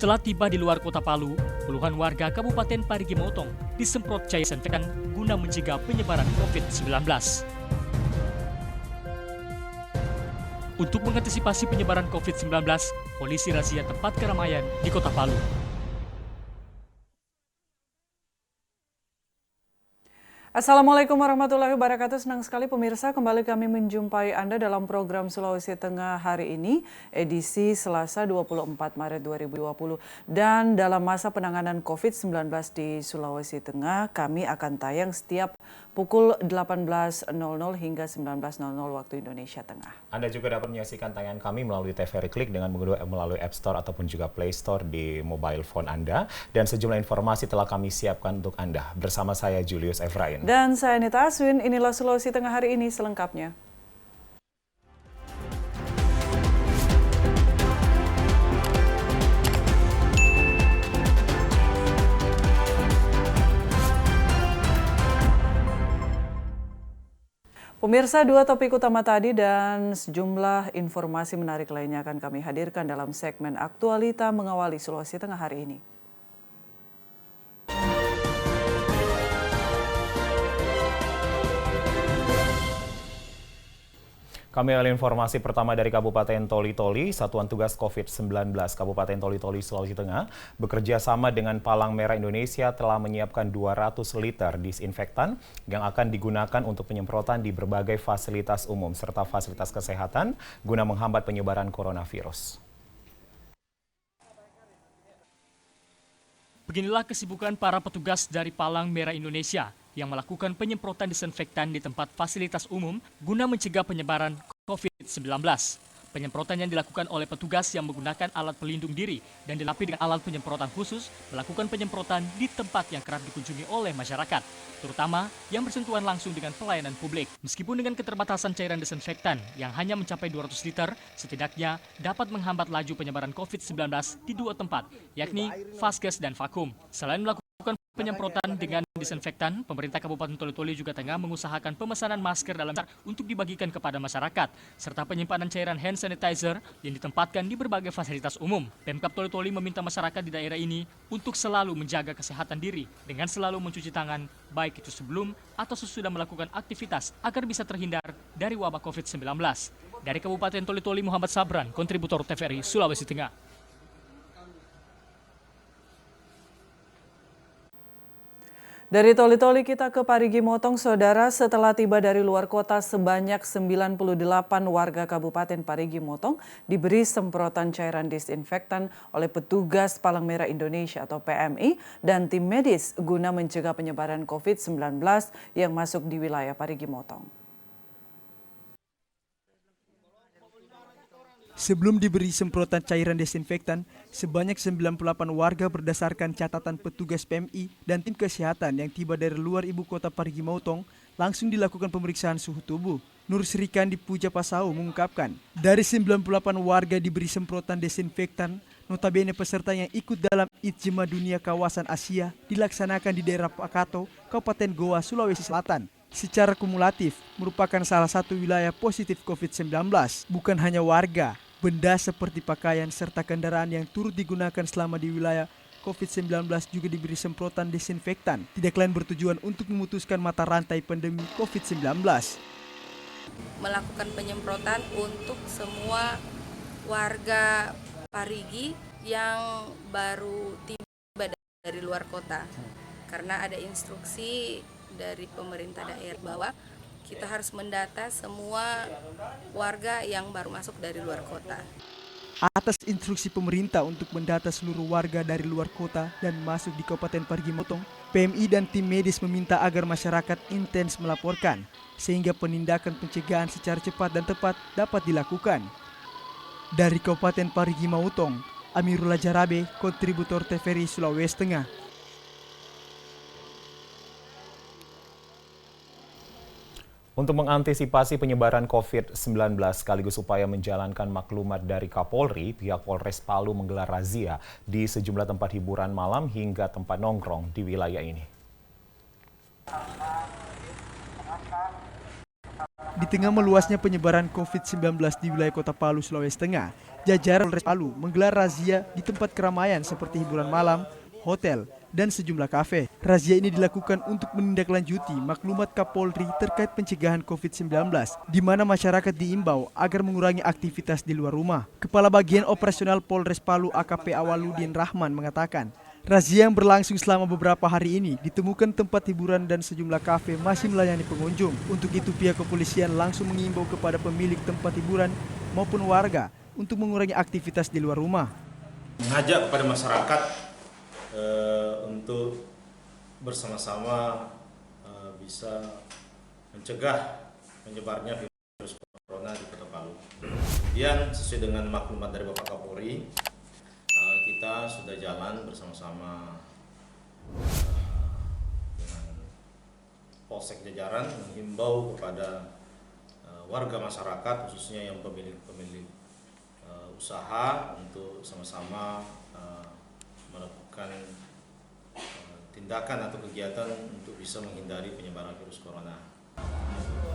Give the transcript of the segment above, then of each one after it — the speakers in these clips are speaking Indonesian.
Setelah tiba di luar kota Palu, puluhan warga Kabupaten Parigi Motong disemprot cairan disinfektan guna mencegah penyebaran COVID-19. Untuk mengantisipasi penyebaran COVID-19, polisi razia tempat keramaian di kota Palu. Assalamualaikum warahmatullahi wabarakatuh. Senang sekali pemirsa kembali kami menjumpai Anda dalam program Sulawesi Tengah hari ini, edisi Selasa 24 Maret 2020. Dan dalam masa penanganan COVID-19 di Sulawesi Tengah, kami akan tayang setiap pukul 18.00 hingga 19.00 waktu Indonesia Tengah. Anda juga dapat menyaksikan tayangan kami melalui TVRI Klik dengan melalui App Store ataupun juga Play Store di mobile phone Anda. Dan sejumlah informasi telah kami siapkan untuk Anda. Bersama saya Julius Efrain. Dan saya Nita Aswin, inilah Sulawesi Tengah hari ini selengkapnya. Pemirsa, dua topik utama tadi dan sejumlah informasi menarik lainnya akan kami hadirkan dalam segmen Aktualita mengawali Sulawesi Tengah hari ini. Kami awali informasi pertama dari Kabupaten Toli-Toli. Satuan Tugas COVID-19 Kabupaten Toli-Toli, Sulawesi Tengah bekerja sama dengan Palang Merah Indonesia telah menyiapkan 200 liter disinfektan yang akan digunakan untuk penyemprotan di berbagai fasilitas umum serta fasilitas kesehatan guna menghambat penyebaran coronavirus. Beginilah kesibukan para petugas dari Palang Merah Indonesia yang melakukan penyemprotan disinfektan di tempat fasilitas umum guna mencegah penyebaran COVID-19. Penyemprotan yang dilakukan oleh petugas yang menggunakan alat pelindung diri dan dilapisi dengan alat penyemprotan khusus melakukan penyemprotan di tempat yang kerap dikunjungi oleh masyarakat, terutama yang bersentuhan langsung dengan pelayanan publik. Meskipun dengan keterbatasan cairan disinfektan yang hanya mencapai 200 liter, setidaknya dapat menghambat laju penyebaran COVID-19 di dua tempat, yakni Vaskes dan Vakum. Selain melakukan penyemprotan dengan disinfektan, pemerintah Kabupaten Toli-Toli juga tengah mengusahakan pemesanan masker dalam untuk dibagikan kepada masyarakat, serta penyimpanan cairan hand sanitizer yang ditempatkan di berbagai fasilitas umum. Pemkab Toli-Toli meminta masyarakat di daerah ini untuk selalu menjaga kesehatan diri dengan selalu mencuci tangan, baik itu sebelum atau sesudah melakukan aktivitas agar bisa terhindar dari wabah COVID-19. Dari Kabupaten Toli-Toli, Muhammad Sabran, kontributor TVRI Sulawesi Tengah. Dari Toli-Toli kita ke Parigi Motong, saudara. Setelah tiba dari luar kota, sebanyak 98 warga Kabupaten Parigi Motong diberi semprotan cairan disinfektan oleh petugas Palang Merah Indonesia atau PMI dan tim medis guna mencegah penyebaran COVID-19 yang masuk di wilayah Parigi Motong. Sebelum diberi semprotan cairan desinfektan, sebanyak 98 warga berdasarkan catatan petugas PMI dan tim kesehatan yang tiba dari luar ibu kota Parigi Motong langsung dilakukan pemeriksaan suhu tubuh. Nur Serikan di Puja Pasau mengungkapkan, dari 98 warga diberi semprotan desinfektan, notabene peserta yang ikut dalam Ijtima Dunia Kawasan Asia dilaksanakan di daerah Pakato, Kabupaten Goa, Sulawesi Selatan. Secara kumulatif, merupakan salah satu wilayah positif COVID-19. Bukan hanya warga, benda seperti pakaian serta kendaraan yang turut digunakan selama di wilayah COVID-19 juga diberi semprotan desinfektan. Tidak lain bertujuan untuk memutuskan mata rantai pandemi COVID-19. Melakukan penyemprotan untuk semua warga Parigi yang baru tiba dari luar kota. Karena ada instruksi dari pemerintah daerah bahwa kita harus mendata semua warga yang baru masuk dari luar kota. Atas instruksi pemerintah untuk mendata seluruh warga dari luar kota dan masuk di Kabupaten Parigi Motong, PMI dan tim medis meminta agar masyarakat intens melaporkan, sehingga penindakan pencegahan secara cepat dan tepat dapat dilakukan. Dari Kabupaten Parigi Motong, Amirullah Jarabe, kontributor TVRI Sulawesi Tengah. Untuk mengantisipasi penyebaran COVID-19 sekaligus upaya menjalankan maklumat dari Kapolri, pihak Polres Palu menggelar razia di sejumlah tempat hiburan malam hingga tempat nongkrong di wilayah ini. Di tengah meluasnya penyebaran COVID-19 di wilayah Kota Palu, Sulawesi Tengah, jajaran Polres Palu menggelar razia di tempat keramaian seperti hiburan malam, hotel, dan sejumlah kafe. Razia ini dilakukan untuk menindaklanjuti maklumat Kapolri terkait pencegahan COVID-19, di mana masyarakat diimbau agar mengurangi aktivitas di luar rumah. Kepala Bagian Operasional Polres Palu AKP Awaludin Rahman mengatakan, razia yang berlangsung selama beberapa hari ini ditemukan tempat hiburan dan sejumlah kafe masih melayani pengunjung. Untuk itu pihak kepolisian langsung mengimbau kepada pemilik tempat hiburan maupun warga untuk mengurangi aktivitas di luar rumah. Mengajak kepada masyarakat untuk bersama-sama bisa mencegah menyebarnya virus corona di Kota Palu. Kemudian sesuai dengan maklumat dari Bapak Kapolri, kita sudah jalan bersama-sama dengan Polsek jajaran menghimbau kepada warga masyarakat khususnya yang pemilik usaha untuk sama-sama melakukan tindakan atau kegiatan untuk bisa menghindari penyebaran virus corona.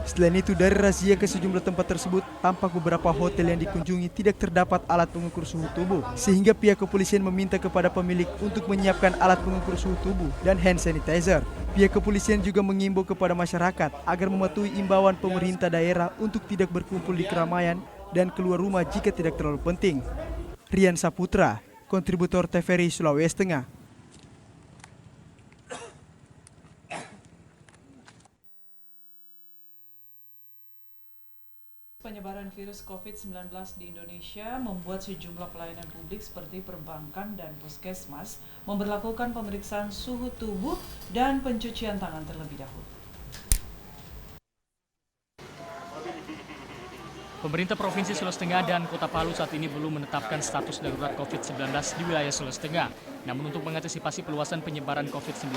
Selain itu, dari razia ke sejumlah tempat tersebut, tampak beberapa hotel yang dikunjungi tidak terdapat alat pengukur suhu tubuh, sehingga pihak kepolisian meminta kepada pemilik untuk menyiapkan alat pengukur suhu tubuh dan hand sanitizer. Pihak kepolisian juga mengimbau kepada masyarakat agar mematuhi imbauan pemerintah daerah untuk tidak berkumpul di keramaian dan keluar rumah jika tidak terlalu penting. Rian Saputra, kontributor TVRI Sulawesi Tengah. Penyebaran virus COVID-19 di Indonesia membuat sejumlah pelayanan publik seperti perbankan dan puskesmas memberlakukan pemeriksaan suhu tubuh dan pencucian tangan terlebih dahulu. Pemerintah Provinsi Sulawesi Tengah dan Kota Palu saat ini belum menetapkan status darurat COVID-19 di wilayah Sulawesi Tengah. Namun untuk mengantisipasi peluasan penyebaran COVID-19,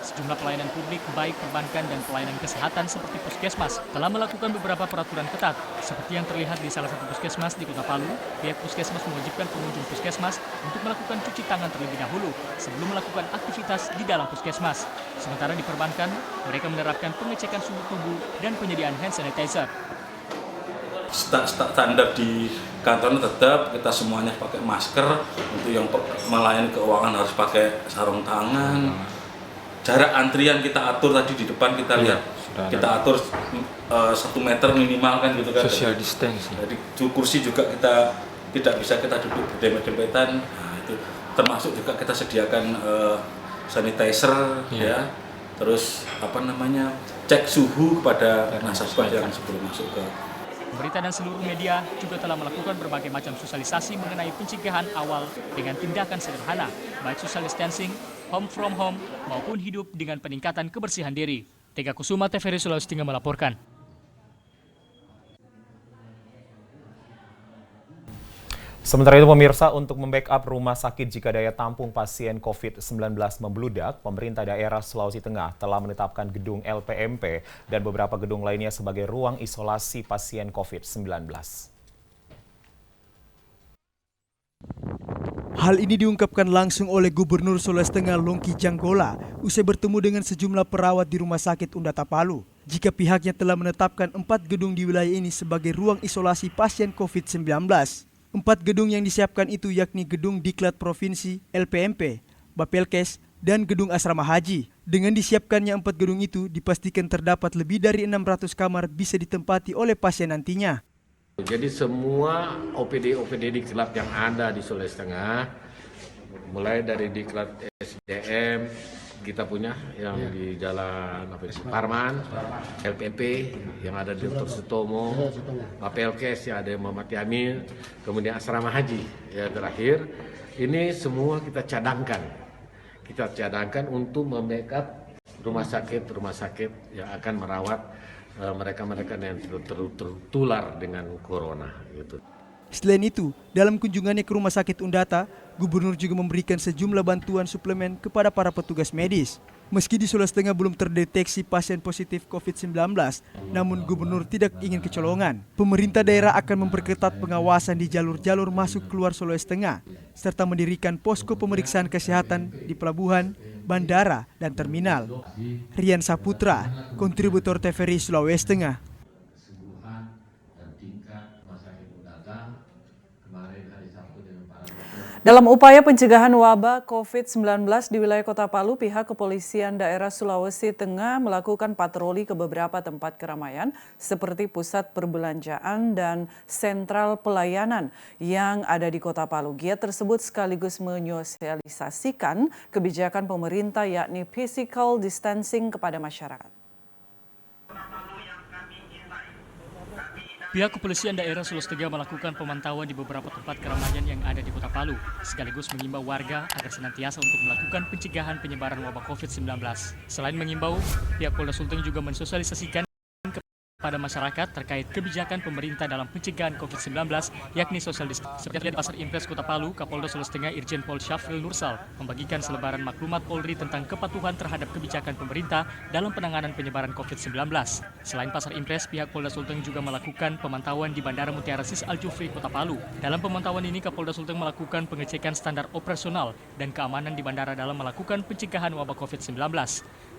sejumlah pelayanan publik baik perbankan dan pelayanan kesehatan seperti puskesmas telah melakukan beberapa peraturan ketat. Seperti yang terlihat di salah satu puskesmas di Kota Palu, pihak puskesmas mewajibkan pengunjung puskesmas untuk melakukan cuci tangan terlebih dahulu sebelum melakukan aktivitas di dalam puskesmas. Sementara di perbankan, mereka menerapkan pengecekan suhu tubuh dan penyediaan hand sanitizer. Standar di kantor tetap kita semuanya pakai masker, untuk yang melayani keuangan harus pakai sarung tangan. Jarak antrian kita atur tadi di depan kita lihat, kita atur 1 meter minimal kan gitu kan. Social distancing. Jadi kursi juga kita tidak bisa kita duduk berdempet-dempetan. Nah, itu termasuk juga kita sediakan sanitizer ya. Terus cek suhu kepada nasabah yang sebelum masuk ke. Pemerintah dan seluruh media juga telah melakukan berbagai macam sosialisasi mengenai pencegahan awal dengan tindakan sederhana, baik social distancing, home from home, maupun hidup dengan peningkatan kebersihan diri. Tega Kusuma, TVRI Sulawesi Tengah melaporkan. Sementara itu pemirsa, untuk membackup rumah sakit jika daya tampung pasien COVID-19 membludak, pemerintah daerah Sulawesi Tengah telah menetapkan gedung LPMP dan beberapa gedung lainnya sebagai ruang isolasi pasien COVID-19. Hal ini diungkapkan langsung oleh Gubernur Sulawesi Tengah Longki Janggola usai bertemu dengan sejumlah perawat di Rumah Sakit Undata Palu. Jika pihaknya telah menetapkan 4 gedung di wilayah ini sebagai ruang isolasi pasien COVID-19. 4 gedung yang disiapkan itu yakni Gedung Diklat Provinsi, LPMP, Bapelkes, dan Gedung Asrama Haji. Dengan disiapkannya 4 gedung itu, dipastikan terdapat lebih dari 600 kamar bisa ditempati oleh pasien nantinya. Jadi semua OPD Diklat yang ada di Sulawesi Tengah, mulai dari Diklat SDM, kita punya yang di Jalan Parman, LPMP yang ada di Dr. Sutomo, Bapelkes yang ada Muhammad Yamin, kemudian Asrama Haji ya terakhir. Ini semua kita cadangkan untuk membackup rumah sakit yang akan merawat mereka-mereka yang tertular dengan corona gitu. Selain itu, dalam kunjungannya ke Rumah Sakit Undata, Gubernur juga memberikan sejumlah bantuan suplemen kepada para petugas medis. Meski di Sulawesi Tengah belum terdeteksi pasien positif COVID-19, namun Gubernur tidak ingin kecolongan. Pemerintah daerah akan memperketat pengawasan di jalur-jalur masuk keluar Sulawesi Tengah, serta mendirikan posko pemeriksaan kesehatan di pelabuhan, bandara, dan terminal. Rian Saputra, kontributor TVRI Sulawesi Tengah. Dalam upaya pencegahan wabah COVID-19 di wilayah Kota Palu, pihak kepolisian daerah Sulawesi Tengah melakukan patroli ke beberapa tempat keramaian seperti pusat perbelanjaan dan sentral pelayanan yang ada di Kota Palu. Giat tersebut sekaligus menyosialisasikan kebijakan pemerintah yakni physical distancing kepada masyarakat. Pihak kepolisian daerah Sulawesi Tengah melakukan pemantauan di beberapa tempat keramaian yang ada di Kota Palu, sekaligus mengimbau warga agar senantiasa untuk melakukan pencegahan penyebaran wabah COVID-19. Selain mengimbau, pihak Polda Sulteng juga mensosialisasikan pada masyarakat terkait kebijakan pemerintah dalam pencegahan COVID-19, yakni social distancing. Seperti di Pasar Impres Kota Palu, Kapolda Sulawesi Tengah Irjen Pol Syafril Nursal membagikan selebaran maklumat Polri tentang kepatuhan terhadap kebijakan pemerintah dalam penanganan penyebaran COVID-19. Selain Pasar Impres, pihak Polda Sulteng juga melakukan pemantauan di Bandara Mutiara Sis Al Jufri, Kota Palu. Dalam pemantauan ini, Kapolda Sulteng melakukan pengecekan standar operasional dan keamanan di bandara dalam melakukan pencegahan wabah COVID-19.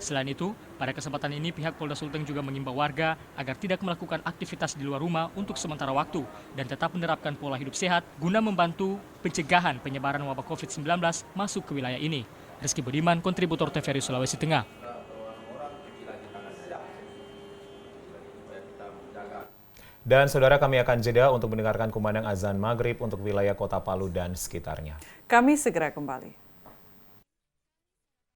Selain itu, pada kesempatan ini pihak Polda Sulteng juga mengimbau warga agar tidak melakukan aktivitas di luar rumah untuk sementara waktu dan tetap menerapkan pola hidup sehat guna membantu pencegahan penyebaran wabah COVID-19 masuk ke wilayah ini. Rizky Budiman, kontributor TVRI Sulawesi Tengah. Dan saudara, kami akan jeda untuk mendengarkan kumandang azan maghrib untuk wilayah Kota Palu dan sekitarnya. Kami segera kembali.